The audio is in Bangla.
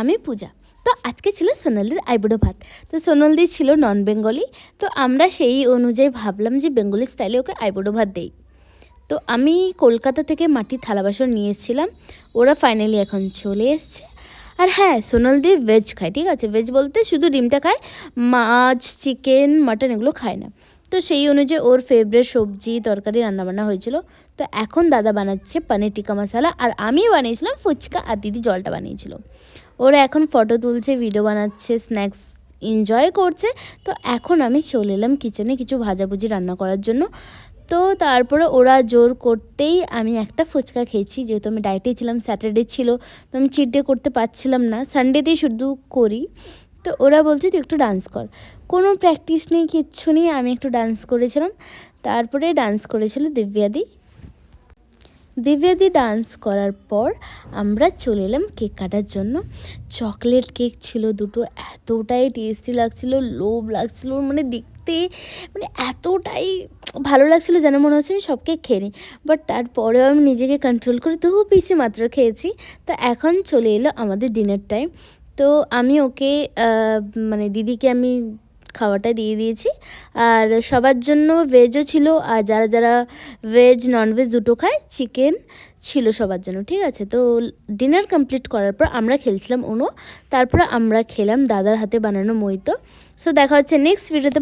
আমি পূজা। তো আজকে ছিল সোনালদির আইবুড়ো ভাত। তো সোনালদি ছিল নন বেঙ্গলি, তো আমরা সেই অনুযায়ী ভাবলাম যে বেঙ্গলি স্টাইলে ওকে আইবুড়ো ভাত দেই। তো আমি কলকাতা থেকে মাটির থালা বাসন নিয়েছিলাম, ওরা ফাইনালি এখন চলে এসছে। আর হ্যাঁ, সোনালদি ভেজ খায়, ঠিক আছে, ভেজ বলতে শুধু ডিমটা খায়, মাছ চিকেন মাটন এগুলো খায় না। তো সেই অনুযায়ী ওর ফেভারিট সবজি তরকারি রান্নাবান্না হয়েছিল। তো এখন দাদা বানাচ্ছে পনির টিক্কা মশালা, আর আমি বানিয়েছিলাম ফুচকা, আর দিদি জলটা বানিয়েছিল। ওরা এখন ফটো তুলছে, ভিডিও বানাচ্ছে, স্ন্যাক্স এনজয় করছে। তো এখন আমি চলে এলাম কিচেনে কিছু ভাজাভুজি রান্না করার জন্য। তো তারপরে ওরা জোর করতেই আমি একটা ফুচকা খেয়েছি, যেহেতু আমি ডায়েটেই ছিলাম, স্যাটারডে ছিল, তো আমি চিট ডে করতে পারছিলাম না, সানডেতেই শুধু করি। তো ওরা বলছে তুই একটু ডান্স কর, কোনো প্র্যাকটিস নেই, কিচ্ছু নেই, আমি একটু ডান্স করেছিলাম। তারপরে ডান্স করেছিল দিব্যাদি। ডান্স করার পর আমরা চলে এলাম কেক কাটার জন্য। চকলেট কেক ছিল দুটো, এতটাই টেস্টি লাগছিল, লোভ লাগছিল, মানে দেখতে মানে এতটাই ভালো লাগছিলো যেন মনে হচ্ছে আমি সব কেক খেয়ে নিই। বাট তারপরেও আমি নিজেকে কন্ট্রোল করে তবু পিসি মাত্র খেয়েছি। তো এখন চলে এলো আমাদের ডিনার টাইম। তো আমি ওকে মানে দিদিকে আমি খাওয়াটা দিয়ে দিয়েছি, আর সবার জন্য ভেজও ছিল, আর যারা যারা ভেজ ননভেজ দুটো খায় চিকেন ছিল সবার জন্য, ঠিক আছে। তো ডিনার কমপ্লিট করার পর আমরা খেলছিলাম উনো, তারপর আমরা খেলাম দাদার হাতে বানানো মইতো। সো দেখা হচ্ছে নেক্সট ভিডিওতে।